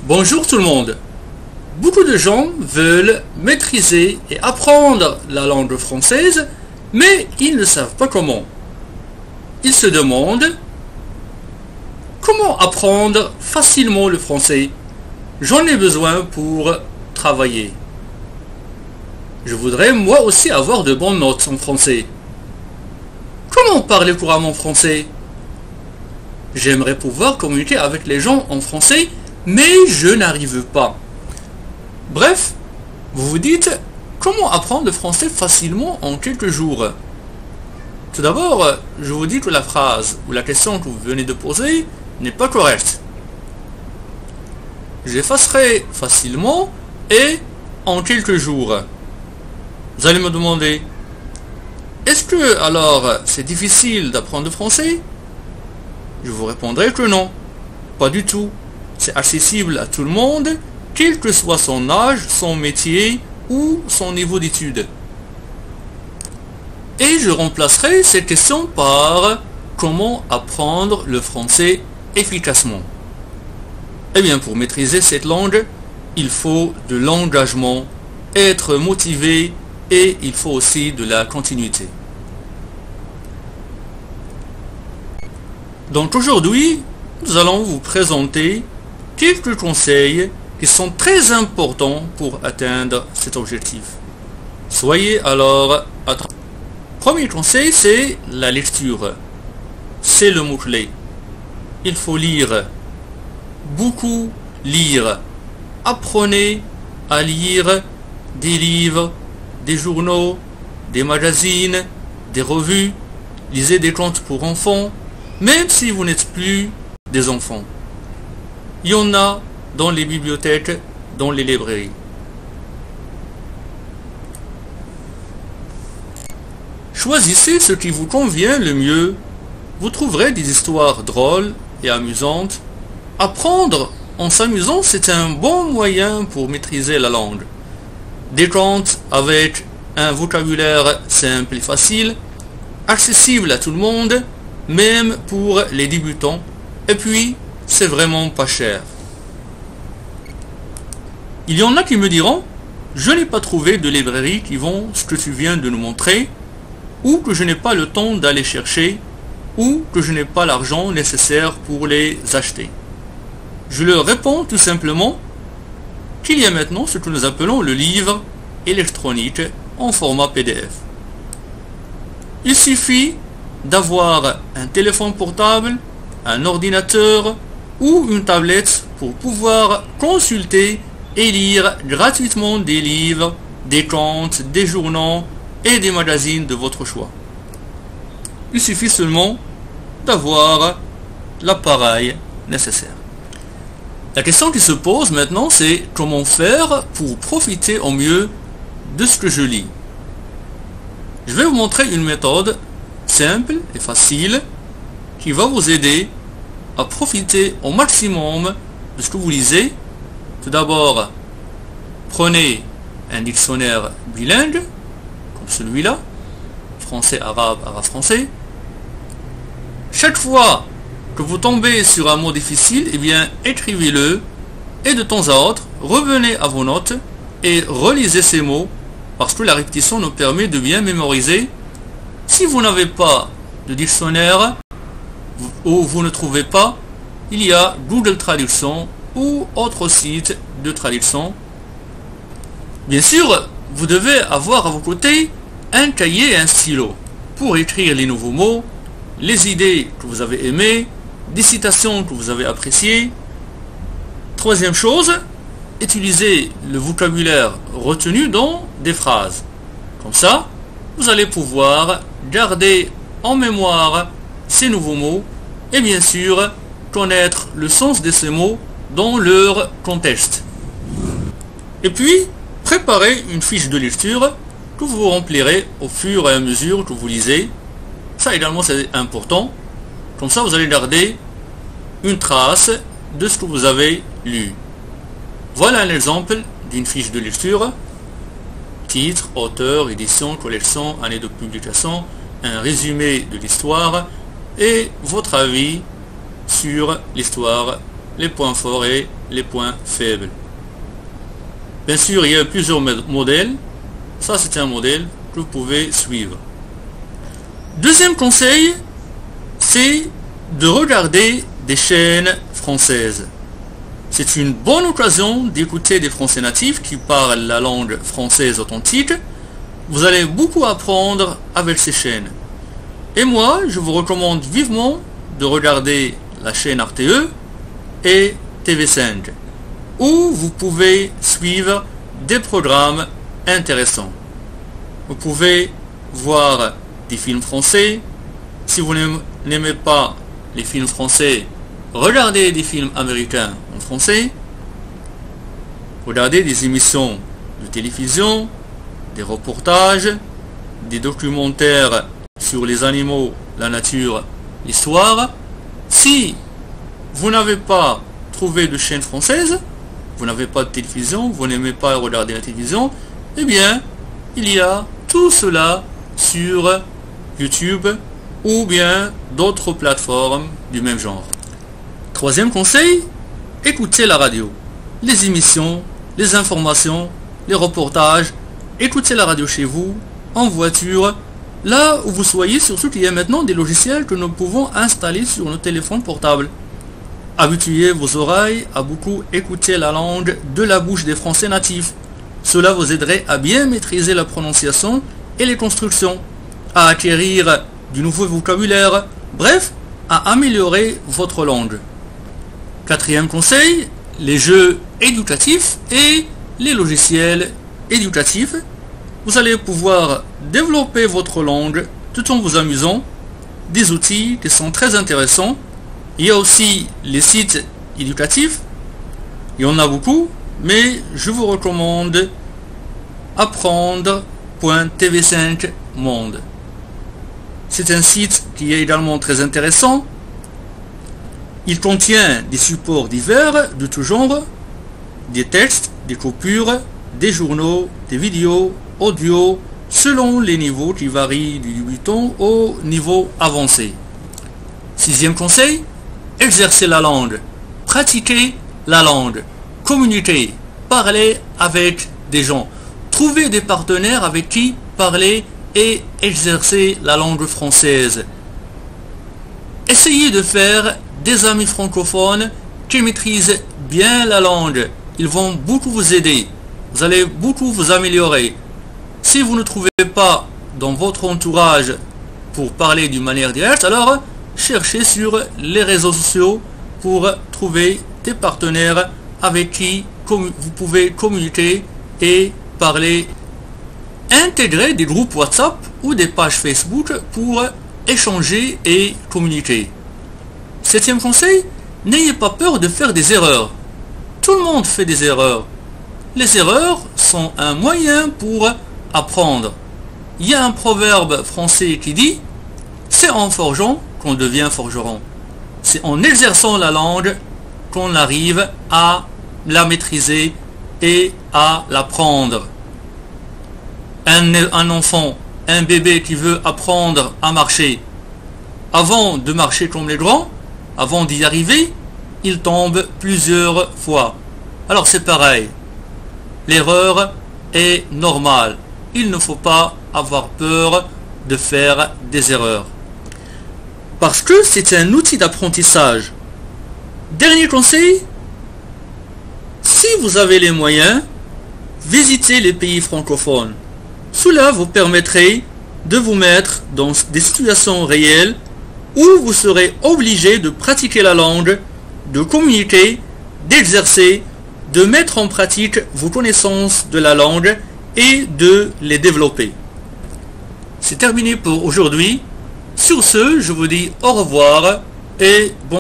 Bonjour tout le monde. Beaucoup de gens veulent maîtriser et apprendre la langue française, mais ils ne savent pas comment. Ils se demandent comment apprendre facilement le français. J'en ai besoin pour travailler. Je voudrais moi aussi avoir de bonnes notes en français. Comment parler couramment français? J'aimerais pouvoir communiquer avec les gens en français, mais je n'arrive pas. Bref, vous vous dites, comment apprendre le français facilement en quelques jours? Tout d'abord, je vous dis que la phrase ou la question que vous venez de poser n'est pas correcte. J'effacerai facilement et en quelques jours. Vous allez me demander, est-ce que alors c'est difficile d'apprendre le français? Je vous répondrai que non, pas du tout. C'est accessible à tout le monde, quel que soit son âge, son métier ou son niveau d'études. Et je remplacerai cette question par comment apprendre le français efficacement. Eh bien, pour maîtriser cette langue, il faut de l'engagement, être motivé et il faut aussi de la continuité. Donc aujourd'hui, nous allons vous présenter quelques conseils qui sont très importants pour atteindre cet objectif. Soyez alors attentifs. Premier conseil, c'est la lecture. C'est le mot-clé. Il faut lire. Beaucoup lire. Apprenez à lire des livres, des journaux, des magazines, des revues. Lisez des contes pour enfants, même si vous n'êtes plus des enfants. Il y en a dans les bibliothèques, dans les librairies. Choisissez ce qui vous convient le mieux. Vous trouverez des histoires drôles et amusantes. Apprendre en s'amusant, c'est un bon moyen pour maîtriser la langue. Des contes avec un vocabulaire simple et facile, accessible à tout le monde, même pour les débutants. Et puis, c'est vraiment pas cher. Il y en a qui me diront, je n'ai pas trouvé de librairie qui vend ce que tu viens de nous montrer, ou que je n'ai pas le temps d'aller chercher, ou que je n'ai pas l'argent nécessaire pour les acheter. Je leur réponds tout simplement qu'il y a maintenant ce que nous appelons le livre électronique en format PDF. Il suffit d'avoir un téléphone portable, un ordinateur ou une tablette pour pouvoir consulter et lire gratuitement des livres, des contes, des journaux et des magazines de votre choix. Il suffit seulement d'avoir l'appareil nécessaire. La question qui se pose maintenant, c'est comment faire pour profiter au mieux de ce que je lis. Je vais vous montrer une méthode simple et facile qui va vous aider à profiter au maximum de ce que vous lisez. Tout d'abord, prenez un dictionnaire bilingue, comme celui-là, français-arabe, arabe-français. Chaque fois que vous tombez sur un mot difficile, eh bien, écrivez-le et de temps à autre, revenez à vos notes et relisez ces mots parce que la répétition nous permet de bien mémoriser. Si vous n'avez pas de dictionnaire ou vous ne trouvez pas, il y a Google Traduction ou autre site de traduction. Bien sûr, vous devez avoir à vos côtés un cahier et un stylo pour écrire les nouveaux mots, les idées que vous avez aimées, des citations que vous avez appréciées. Troisième chose, utilisez le vocabulaire retenu dans des phrases. Comme ça, vous allez pouvoir garder en mémoire ces nouveaux mots et bien sûr connaître le sens de ces mots dans leur contexte. Et puis, préparez une fiche de lecture que vous remplirez au fur et à mesure que vous lisez. Ça également c'est important. Comme ça vous allez garder une trace de ce que vous avez lu. Voilà un exemple d'une fiche de lecture. Titre, auteur, édition, collection, année de publication, un résumé de l'histoire et votre avis sur l'histoire les points forts et les points faibles. Bien sûr, il y a plusieurs modèles. Ça, c'est un modèle que vous pouvez suivre. Deuxième conseil, c'est de regarder des chaînes françaises. C'est une bonne occasion d'écouter des Français natifs qui parlent la langue française authentique. Vous allez beaucoup apprendre avec ces chaînes. Et moi, je vous recommande vivement de regarder la chaîne RTE et TV5, où vous pouvez suivre des programmes intéressants. Vous pouvez voir des films français. Si vous n'aimez pas les films français, regardez des films américains en français. Regardez des émissions de télévision, des reportages, des documentaires sur les animaux, la nature, l'histoire. Si vous n'avez pas trouvé de chaîne française, vous n'avez pas de télévision, vous n'aimez pas regarder la télévision, eh bien, il y a tout cela sur YouTube ou bien d'autres plateformes du même genre. Troisième conseil, écoutez la radio. Les émissions, les informations, les reportages, écoutez la radio chez vous, en voiture, là où vous soyez, surtout qu'il y a maintenant des logiciels que nous pouvons installer sur nos téléphones portables. Habituez vos oreilles à beaucoup écouter la langue de la bouche des Français natifs. Cela vous aiderait à bien maîtriser la prononciation et les constructions, à acquérir du nouveau vocabulaire, bref, à améliorer votre langue. Quatrième conseil, les jeux éducatifs et les logiciels éducatifs. Vous allez pouvoir développer votre langue tout en vous amusant. Des outils qui sont très intéressants. Il y a aussi les sites éducatifs. Il y en a beaucoup, mais je vous recommande apprendre.tv5 monde. C'est un site qui est également très intéressant. Il contient des supports divers de tout genre, des textes, des coupures, des journaux, des vidéos, audio, selon les niveaux qui varient du débutant au niveau avancé. Sixième conseil, exercer la langue, pratiquer la langue, communiquer, parler avec des gens, trouver des partenaires avec qui parler et exercer la langue française. Essayez de faire des amis francophones qui maîtrisent bien la langue. Ils vont beaucoup vous aider. Vous allez beaucoup vous améliorer. Si vous ne trouvez pas dans votre entourage pour parler d'une manière directe, alors cherchez sur les réseaux sociaux pour trouver des partenaires avec qui vous pouvez communiquer et parler. Intégrez des groupes WhatsApp ou des pages Facebook pour échanger et communiquer. Septième conseil, n'ayez pas peur de faire des erreurs. Tout le monde fait des erreurs. Les erreurs sont un moyen pour apprendre. Il y a un proverbe français qui dit « C'est en forgeant qu'on devient forgeron. C'est en exerçant la langue qu'on arrive à la maîtriser et à l'apprendre. » Un enfant, un bébé qui veut apprendre à marcher, avant de marcher comme les grands, avant d'y arriver, il tombe plusieurs fois. Alors c'est pareil. L'erreur est normale. Il ne faut pas avoir peur de faire des erreurs. Parce que c'est un outil d'apprentissage. Dernier conseil, si vous avez les moyens, visitez les pays francophones. Cela vous permettrait de vous mettre dans des situations réelles où vous serez obligé de pratiquer la langue, de communiquer, d'exercer, de mettre en pratique vos connaissances de la langue et de les développer. C'est terminé pour aujourd'hui. Sur ce, je vous dis au revoir et bon